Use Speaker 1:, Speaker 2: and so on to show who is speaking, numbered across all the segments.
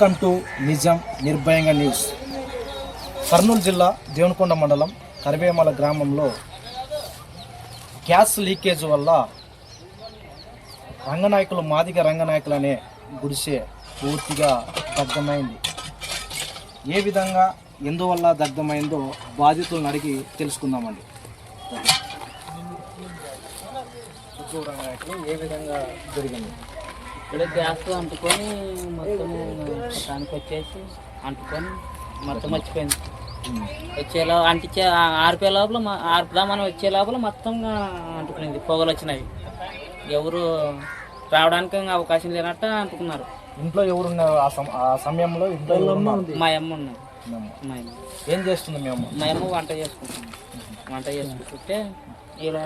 Speaker 1: Welcome to నిజం నిర్భయంగా news. Kurnool జిల్లా దేవనకొండ మండలం కరివేమల గ్రామంలో గ్యాస్ లీకేజ్ వల్ల రంగనాయకులు మాదిగ రంగనాయకులు అనే గుడిసె పూర్తిగా దగ్ధమైంది. ఏ విధంగా ఎందువల్ల దగ్ధమైందో బాధితులను అడిగి తెలుసుకుందామండి. రంగనాయకులు ఏ విధంగా జరిగింది?
Speaker 2: ఇక్కడ గ్యాస్ అంటుకొని మొత్తం దానికి వచ్చేసి అంటుకొని మొత్తం వచ్చిపోయింది. వచ్చేలా ఆర్పే లోపల ఆర్పుదామని వచ్చే లోపల మొత్తం అంటుకునేది, పొగలు వచ్చినాయి. ఎవరు రావడానికి అవకాశం లేనట్టు అంటుకున్నారు.
Speaker 1: ఇంట్లో ఎవరు ఉన్నారు ఆ సమయంలో? ఇంట్లో
Speaker 2: మా అమ్మ ఉన్నది. మా అమ్మ
Speaker 1: ఏం చేస్తుంది?
Speaker 2: మా అమ్మ వంట చేసుకుంటుంది. వంట చేసుకుంటే ఇలా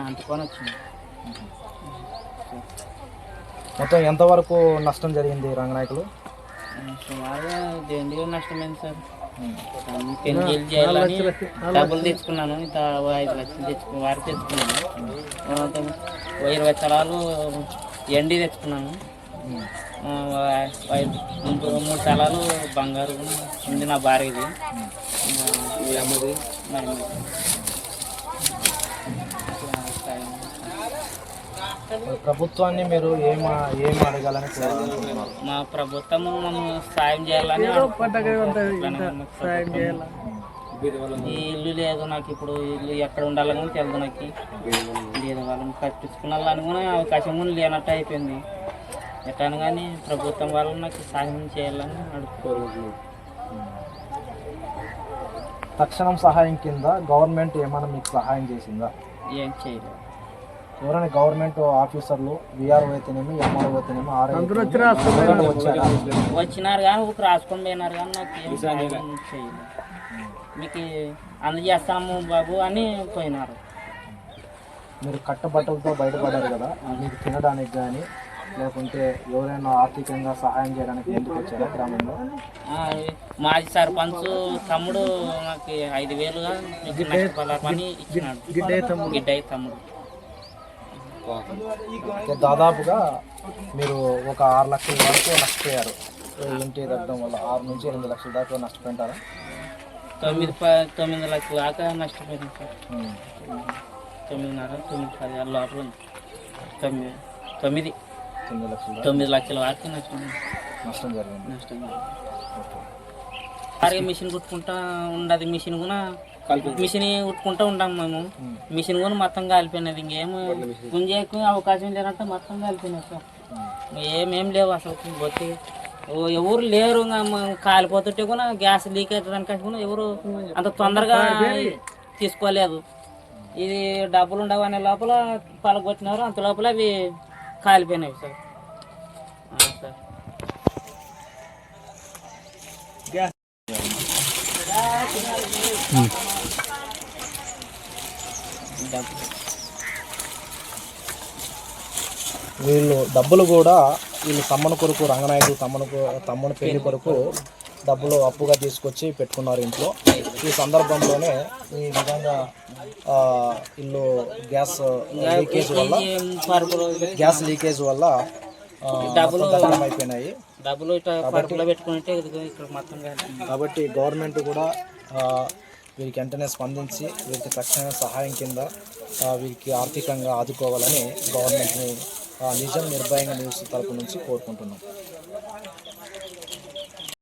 Speaker 2: అంటుకొని వచ్చింది.
Speaker 1: మొత్తం ఎంతవరకు నష్టం జరిగింది రంగనాయకులు?
Speaker 2: సుమారుగా దేని నష్టమైంది సార్. పెన్సిల్ చేయాలని డబ్బులు తెచ్చుకున్నాను. 5 లక్షలు వారికి తెచ్చుకున్నాను. 20 తలాలు ఎండి తెచ్చుకున్నాను. 3 తలాలు బంగారు ఉంది నా భార్యది.
Speaker 1: ప్రభుత్వాన్ని మీరు ఏం అడగాలని కోరుకుంటున్నారు?
Speaker 2: మా ప్రభుత్వం సాయం చేయాలని ఈ ఇల్లు లేదు నాకు. ఇప్పుడు ఇల్లు ఎక్కడ ఉండాలని తెలియదు నాకు. లేదు వాళ్ళని కట్టించుకున్నాలని కూడా అవకాశం కూడా లేనట్టు అయిపోయింది. ఎట్లా కానీ ప్రభుత్వం వాళ్ళు నాకు సాయం చేయాలని అడుగుకోరు.
Speaker 1: తక్షణం సహాయం కింద గవర్నమెంట్ ఏమైనా మీకు సహాయం చేసిందా?
Speaker 2: ఏం చేయలేదు.
Speaker 1: ఎవరైనా గవర్నమెంట్ ఆఫీసర్లు విఆర్ఓ అయితేనేమి, ఎంఆర్ఓ అయితేనేమి
Speaker 2: వచ్చినారు కానీ ఒక రాసుకొని పోయినారు కానీ నాకు ఏం చేయలేదు. మీకు అందజేస్తాము బాబు అని పోయినారు.
Speaker 1: మీరు కట్టబట్టలతో బయటపడారు కదా, మీకు తినడానికి కానీ లేకుంటే ఎవరైనా ఆర్థికంగా సహాయం చేయడానికి ఎందుకు వచ్చారా గ్రామంలో?
Speaker 2: మాజీ సర్పంచ్ తమ్ముడు నాకు 5,000గా మీకు నష్టపడాలని ఇచ్చినాడు. గిడ్డయ్య తమ్ముడు.
Speaker 1: దాదాపుగా మీరు ఒక 6 లక్షల వరకు నష్టపోయారు. ఇంటి తగ్గడం వల్ల 6 నుంచి 8 లక్షల దాకా నష్టపోయింటారా?
Speaker 2: 9 లక్షల దాకా నష్టపోయింది సార్. 9.5, 9 లోపల ఉంది. 9 లక్షల వరకు
Speaker 1: నష్టం జరిగింది.
Speaker 2: భారీగా మిషన్ కుట్టుకుంటా ఉండదు. మిషన్ కూడా కుట్టుకుంటూ ఉంటాం మేము. మిషన్ కూడా మొత్తం కాలిపోయినది. ఇంకేమో గుంజేకు అవకాశం లేనట్టు మొత్తం కాలిపోయినది సార్. ఏమేం లేవు అసలు. పోతే ఎవరు లేరు. కాలిపోతుంటే కూడా గ్యాస్ లీక్ అవుతుందని కూడా ఎవరు అంత తొందరగా తీసుకోలేదు. ఇది డబ్బులు ఉండవు అనే లోపల పలగొట్టినారు. అంత లోపల అవి కాలిపోయినాయి సార్. సార్
Speaker 1: వీళ్ళు డబ్బులు కూడా తమ్ముని కొరకు, రంగనాయకులు తమ్ముని పెళ్లి కొరకు డబ్బులు అప్పుగా తీసుకొచ్చి పెట్టుకున్నారు ఇంట్లో. ఈ సందర్భంలోనే ఈ విధంగా ఇల్లు గ్యాస్ లీకేజ్ వల్ల
Speaker 2: డబ్బులు
Speaker 1: అయిపోయినాయి. కాబట్టి గవర్నమెంట్ కూడా వీరికి వెంటనే స్పందించి వీరికి తక్షణ సహాయం కింద వీరికి ఆర్థికంగా ఆదుకోవాలని గవర్నమెంట్ని నిజం నిర్భయంగా న్యూస్ తరపు నుంచి కోరుకుంటున్నాం.